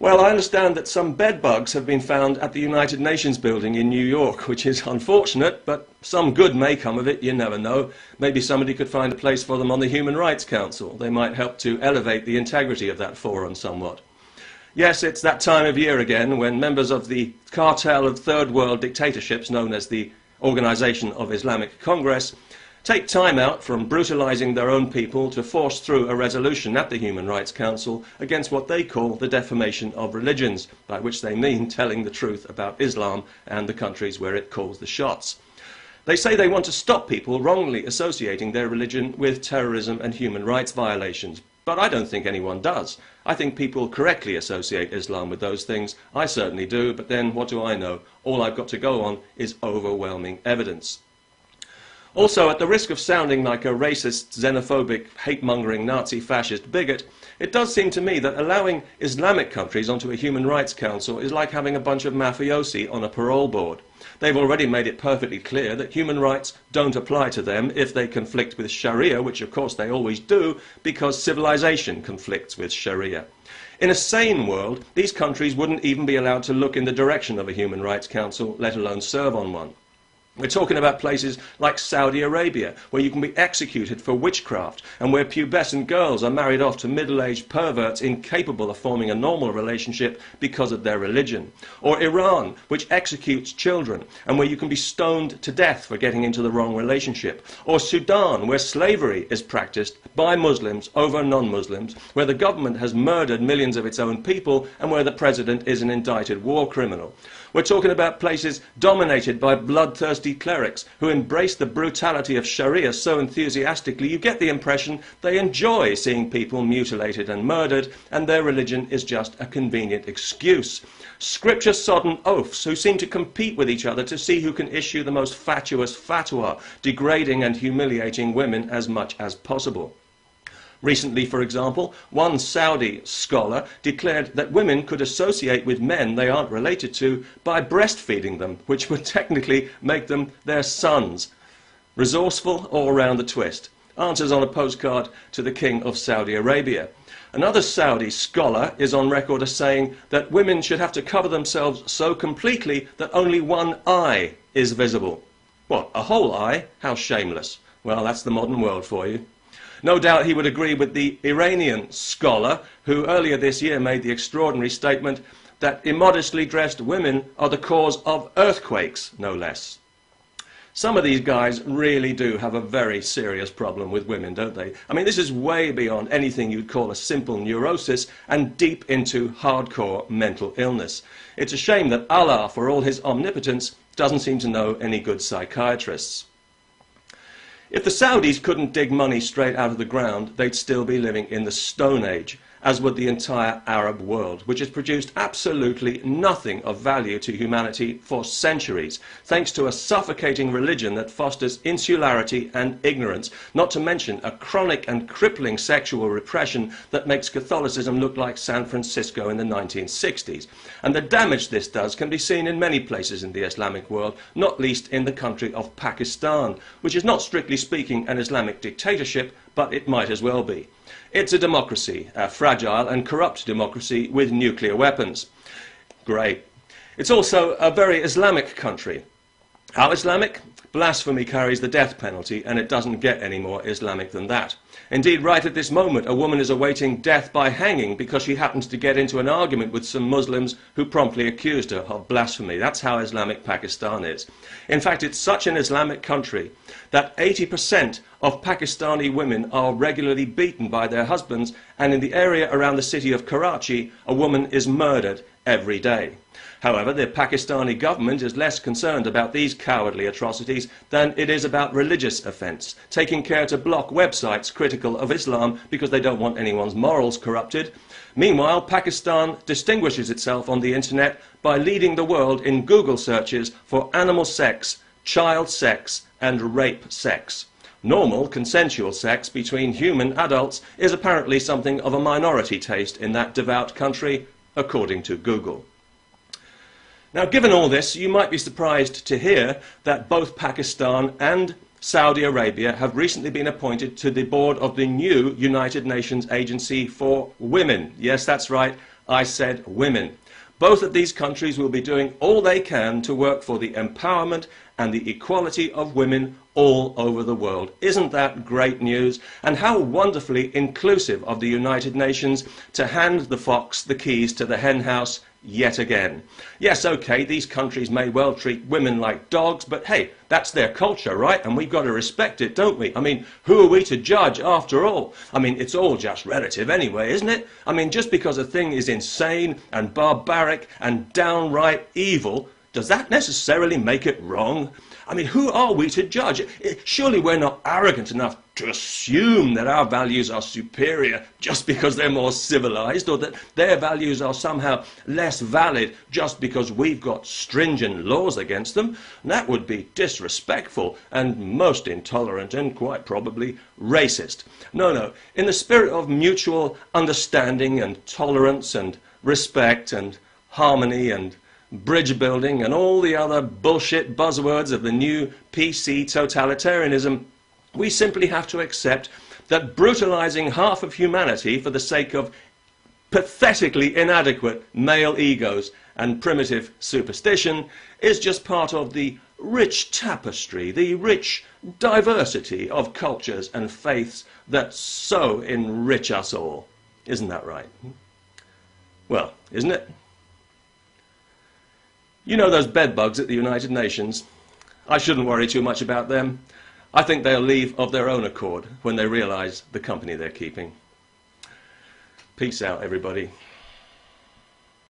Well, I understand that some bed bugs have been found at the United Nations building in New York, which is unfortunate, but some good may come of it, you never know. Maybe somebody could find a place for them on the Human Rights Council. They might help to elevate the integrity of that forum somewhat. Yes, it's that time of year again when members of the cartel of third world dictatorships known as the Organization of Islamic Congress take time out from brutalizing their own people to force through a resolution at the Human Rights Council against what they call the defamation of religions, by which they mean telling the truth about Islam and the countries where it calls the shots. They say they want to stop people wrongly associating their religion with terrorism and human rights violations, but I don't think anyone does. I think people correctly associate Islam with those things. I certainly do, but then what do I know? All I've got to go on is overwhelming evidence. Also, at the risk of sounding like a racist, xenophobic, hate-mongering, Nazi-fascist bigot, it does seem to me that allowing Islamic countries onto a Human Rights Council is like having a bunch of mafiosi on a parole board. They've already made it perfectly clear that human rights don't apply to them if they conflict with Sharia, which of course they always do, because civilization conflicts with Sharia. In a sane world, these countries wouldn't even be allowed to look in the direction of a Human Rights Council, let alone serve on one. We're talking about places like Saudi Arabia, where you can be executed for witchcraft, and where pubescent girls are married off to middle-aged perverts incapable of forming a normal relationship because of their religion. Or Iran, which executes children, and where you can be stoned to death for getting into the wrong relationship. Or Sudan, where slavery is practiced by Muslims over non-Muslims, where the government has murdered millions of its own people, and where the president is an indicted war criminal. We're talking about places dominated by bloodthirsty clerics who embrace the brutality of Sharia so enthusiastically you get the impression they enjoy seeing people mutilated and murdered, and their religion is just a convenient excuse. Scripture-sodden oafs who seem to compete with each other to see who can issue the most fatuous fatwa, degrading and humiliating women as much as possible. Recently, for example, one Saudi scholar declared that women could associate with men they aren't related to by breastfeeding them, which would technically make them their sons. Resourceful all around the twist. Answers on a postcard to the King of Saudi Arabia. Another Saudi scholar is on record as saying that women should have to cover themselves so completely that only one eye is visible. What, a whole eye? How shameless. Well, that's the modern world for you. No doubt he would agree with the Iranian scholar who earlier this year made the extraordinary statement that immodestly dressed women are the cause of earthquakes, no less. Some of these guys really do have a very serious problem with women, don't they? I mean, this is way beyond anything you'd call a simple neurosis and deep into hardcore mental illness. It's a shame that Allah, for all his omnipotence, doesn't seem to know any good psychiatrists. If the Saudis couldn't dig money straight out of the ground, they'd still be living in the Stone Age, as would the entire Arab world, which has produced absolutely nothing of value to humanity for centuries, thanks to a suffocating religion that fosters insularity and ignorance, not to mention a chronic and crippling sexual repression that makes Catholicism look like San Francisco in the 1960s. And the damage this does can be seen in many places in the Islamic world, not least in the country of Pakistan, which is not strictly speaking an Islamic dictatorship, but it might as well be. It's a democracy, a fragile and corrupt democracy with nuclear weapons. Great. It's also a very Islamic country. How Islamic? Blasphemy carries the death penalty, and it doesn't get any more Islamic than that. Indeed, right at this moment, a woman is awaiting death by hanging because she happens to get into an argument with some Muslims who promptly accused her of blasphemy. That's how Islamic Pakistan is. In fact, it's such an Islamic country that 80% of Pakistani women are regularly beaten by their husbands, and in the area around the city of Karachi, a woman is murdered every day. However, the Pakistani government is less concerned about these cowardly atrocities than it is about religious offence, taking care to block websites critical of Islam because they don't want anyone's morals corrupted. Meanwhile, Pakistan distinguishes itself on the internet by leading the world in Google searches for animal sex, child sex, and rape sex. Normal, consensual sex between human adults is apparently something of a minority taste in that devout country, according to Google. Now, given all this, you might be surprised to hear that both Pakistan and Saudi Arabia have recently been appointed to the board of the new United Nations Agency for Women. Yes, that's right, I said women. Both of these countries will be doing all they can to work for the empowerment and the equality of women all over the world. Isn't that great news? And how wonderfully inclusive of the United Nations to hand the fox the keys to the hen house yet again. Yes, okay, these countries may well treat women like dogs, but hey, that's their culture, right? And we've got to respect it, don't we? I mean, who are we to judge after all? I mean, it's all just relative anyway, isn't it? I mean, just because a thing is insane and barbaric and downright evil, does that necessarily make it wrong? I mean, who are we to judge? Surely we're not arrogant enough to assume that our values are superior just because they're more civilized, or that their values are somehow less valid just because we've got stringent laws against them. That would be disrespectful and most intolerant and quite probably racist. No, no. In the spirit of mutual understanding and tolerance and respect and harmony and bridge building and all the other bullshit buzzwords of the new PC totalitarianism, we simply have to accept that brutalizing half of humanity for the sake of pathetically inadequate male egos and primitive superstition is just part of the rich tapestry, the rich diversity of cultures and faiths that so enrich us all. Isn't that right? Well, isn't it? You know those bedbugs at the United Nations? I shouldn't worry too much about them. I think they'll leave of their own accord when they realize the company they're keeping. Peace out, everybody.